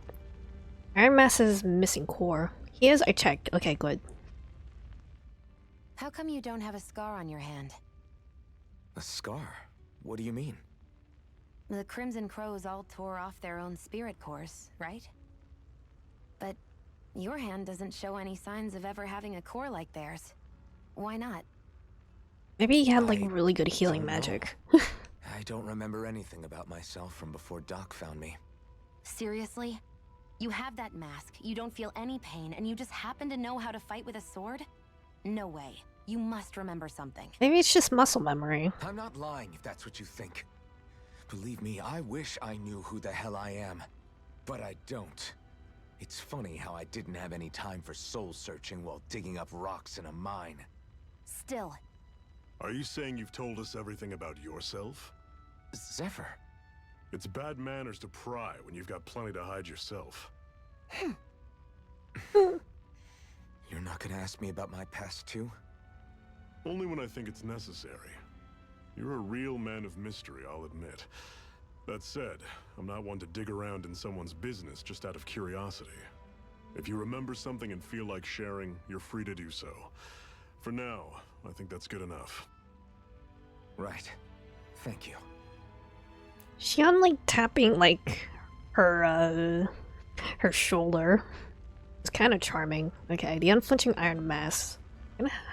Iron Master's missing core. He is? I checked. Okay, good. How come you don't have a scar on your hand? A scar? What do you mean? The Crimson Crows all tore off their own spirit cores, right? But your hand doesn't show any signs of ever having a core like theirs. Why not? Maybe he had like I really good healing don't know. magic. I don't remember anything about myself from before Doc found me. Seriously? You have that mask, you don't feel any pain, and you just happen to know how to fight with a sword? No way. You must remember something. Maybe it's just muscle memory. I'm not lying if that's what you think. Believe me, I wish I knew who the hell I am. But I don't. It's funny how I didn't have any time for soul searching while digging up rocks in a mine. Still, Are you saying you've told us everything about yourself? Zephyr. It's bad manners to pry when you've got plenty to hide yourself. You're not gonna ask me about my past too? Only when I think it's necessary. You're a real man of mystery, I'll admit. That said, I'm not one to dig around in someone's business just out of curiosity. If you remember something and feel like sharing, you're free to do so. For now, I think that's good enough. Right. Thank you. She on like tapping like her shoulder. It's kind of charming. Okay, the unflinching iron mask.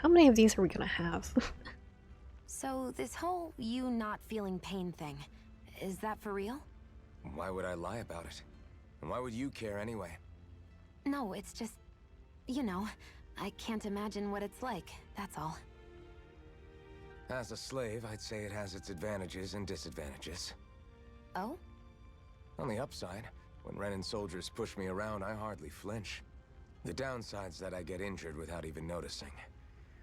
How many of these are we gonna have? so this whole you not feeling pain thing, is that for real? Why would I lie about it? And why would you care anyway? No, it's just, you know, I can't imagine what it's like, that's all. As a slave, I'd say it has its advantages and disadvantages. Oh? On the upside, when Renan soldiers push me around, I hardly flinch. The downside's that I get injured without even noticing.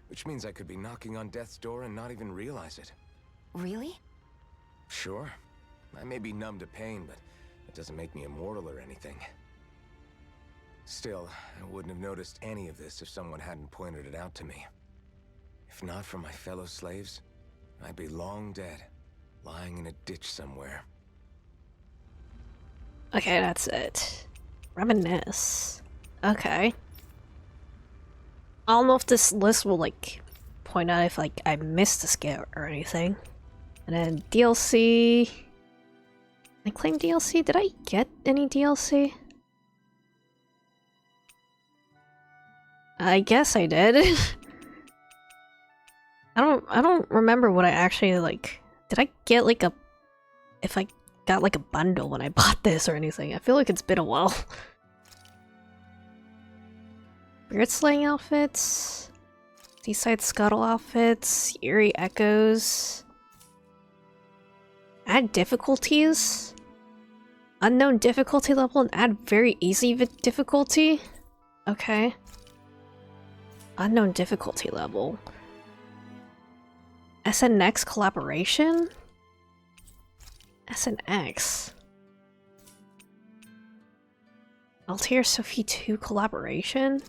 Which means I could be knocking on death's door and not even realize it. Really? Sure. I may be numb to pain, but it doesn't make me immortal or anything. Still, I wouldn't have noticed any of this if someone hadn't pointed it out to me. If not for my fellow slaves, I'd be long dead, lying in a ditch somewhere. Okay, that's it. Reminisce. Okay. I don't know if this list will like point out if like I missed a skit or anything. And then DLC. I claim DLC? Did I get any DLC? I guess I did. I don't remember what I actually like. Did I get like a if I got like a bundle when I bought this or anything? I feel like it's been a while. Spirit Slaying outfits, Seaside Scuttle outfits, Eerie Echoes. Add difficulties? Unknown difficulty level and add very easy difficulty? Okay. Unknown difficulty level. SNX collaboration? SNX. Altair Sophie 2 collaboration?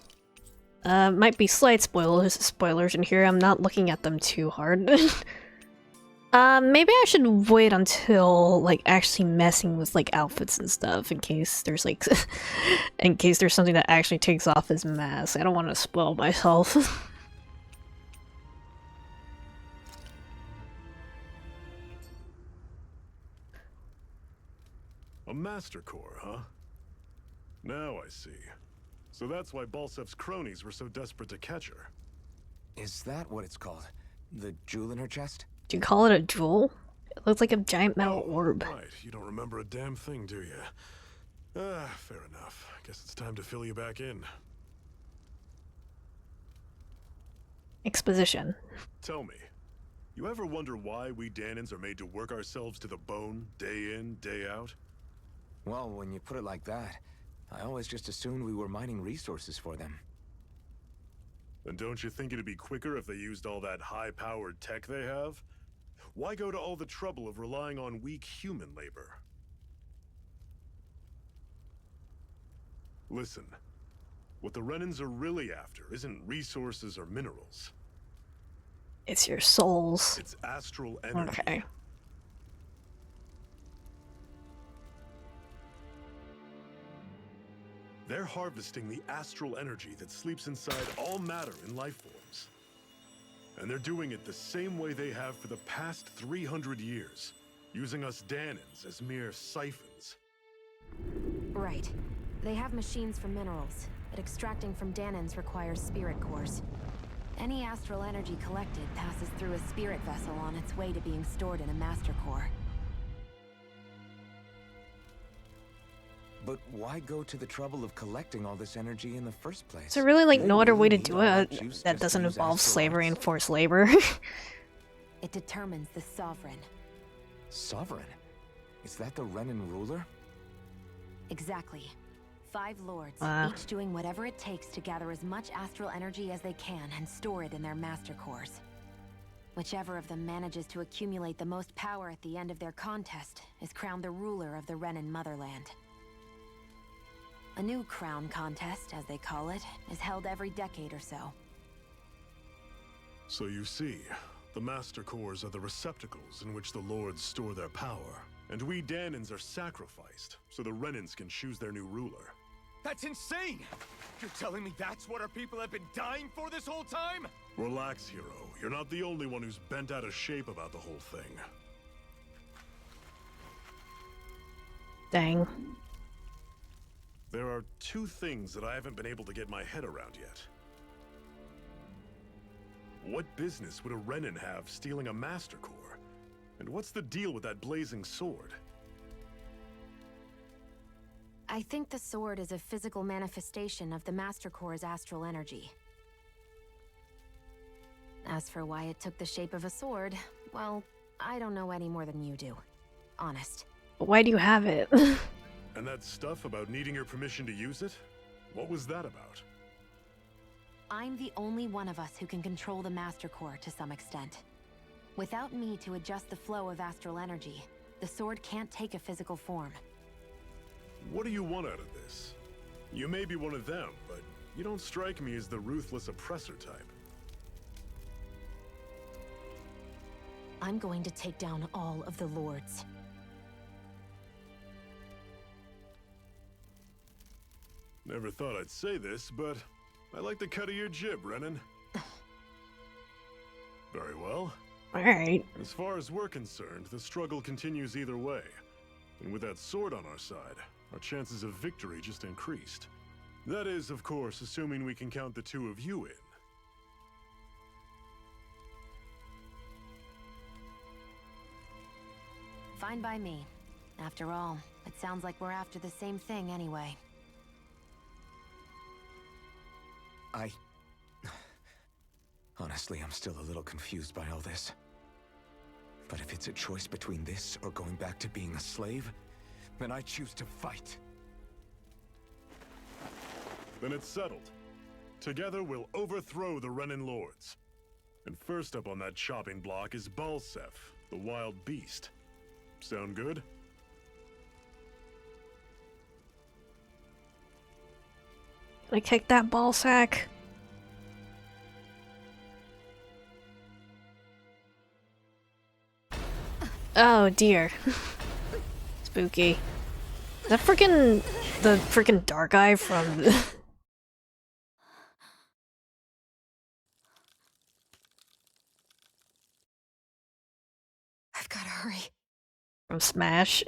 Might be slight spoilers in here. I'm not looking at them too hard. Maybe I should wait until, like, actually messing with, like, outfits and stuff in case there's, like, in case there's something that actually takes off his mask. I don't want to spoil myself. A Master Core, huh? Now I see. So that's why Balsef's cronies were so desperate to catch her. Is that what it's called? The jewel in her chest? Do you call it a jewel? It looks like a giant metal orb. Right, you don't remember a damn thing, do you? Fair enough. Guess it's time to fill you back in. Exposition. Tell me, you ever wonder why we Dahnans are made to work ourselves to the bone, day in, day out? Well, when you put it like that, I always just assumed we were mining resources for them. And don't you think it'd be quicker if they used all that high-powered tech they have? Why go to all the trouble of relying on weak human labor? Listen, what the Renans are really after isn't resources or minerals. It's your souls. It's astral energy. Okay. They're harvesting the astral energy that sleeps inside all matter in life forms. And they're doing it the same way they have for the past 300 years, using us Dahnans as mere siphons. Right. They have machines for minerals, but extracting from Dahnans requires spirit cores. Any astral energy collected passes through a spirit vessel on its way to being stored in a master core. But why go to the trouble of collecting all this energy in the first place? Is there really like They no other way to need do all that it juice that just to doesn't use involve astral slavery and arts? forced labor? It determines the Sovereign. Sovereign? Is that the Renan ruler? Exactly. 5 lords, Wow. each doing whatever it takes to gather as much astral energy as they can and store it in their master cores. Whichever of them manages to accumulate the most power at the end of their contest is crowned the ruler of the Renan motherland. A new crown contest, as they call it, is held every decade or so. So you see, the Master Cores are the receptacles in which the Lords store their power. And we Danans are sacrificed, so the Renans can choose their new ruler. That's insane! You're telling me that's what our people have been dying for this whole time? Relax, hero. You're not the only one who's bent out of shape about the whole thing. Dang. There are 2 things that I haven't been able to get my head around yet. What business would a Renan have stealing a Master Core? And what's the deal with that blazing sword? I think the sword is a physical manifestation of the Master Core's astral energy. As for why it took the shape of a sword, well, I don't know any more than you do. Honest. Why do you have it? And that stuff about needing your permission to use it? What was that about? I'm the only one of us who can control the Master Core to some extent. Without me to adjust the flow of astral energy, the sword can't take a physical form. What do you want out of this? You may be one of them, but you don't strike me as the ruthless oppressor type. I'm going to take down all of the lords. Never thought I'd say this, but I like the cut of your jib, Renan. Very well. Alright. As far as we're concerned, the struggle continues either way. And with that sword on our side, our chances of victory just increased. That is, of course, assuming we can count the 2 of you in. Fine by me. After all, it sounds like we're after the same thing anyway. Honestly, I'm still a little confused by all this. But if it's a choice between this or going back to being a slave, then I choose to fight. Then it's settled. Together we'll overthrow the Renan Lords. And first up on that chopping block is Balseph, the wild beast. Sound good? Gonna kick that ball sack. Oh dear. Spooky. Is that the freaking dark eye from the I've gotta hurry. from Smash?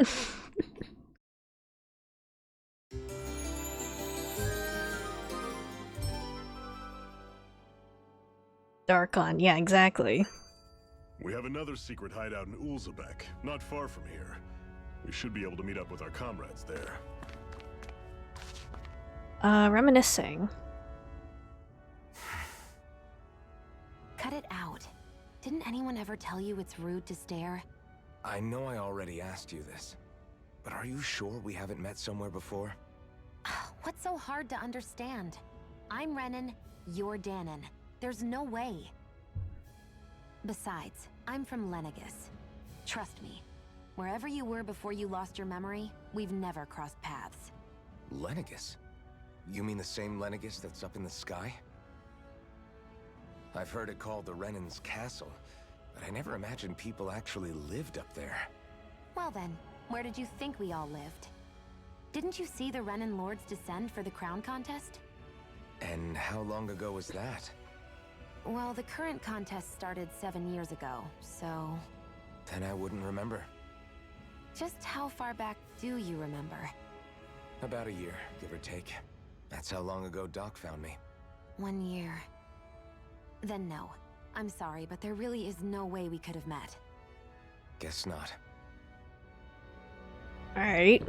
Darkon, yeah, exactly. We have another secret hideout in Ulzebek, not far from here. We should be able to meet up with our comrades there. Reminiscing. Cut it out. Didn't anyone ever tell you it's rude to stare? I know I already asked you this, but are you sure we haven't met somewhere before? What's so hard to understand? I'm Renan, you're Danon. There's no way. Besides, I'm from Lenegis. Trust me, wherever you were before you lost your memory, we've never crossed paths. Lenegis? You mean the same Lenegis that's up in the sky? I've heard it called the Renan's Castle, but I never imagined people actually lived up there. Well then, where did you think we all lived? Didn't you see the Renan Lords descend for the crown contest? And how long ago was that? Well, the current contest started 7 years ago, so... Then I wouldn't remember. Just how far back do you remember? About a year, give or take. That's how long ago Doc found me. 1 year. Then no. I'm sorry, but there really is no way we could have met. Guess not. Alright.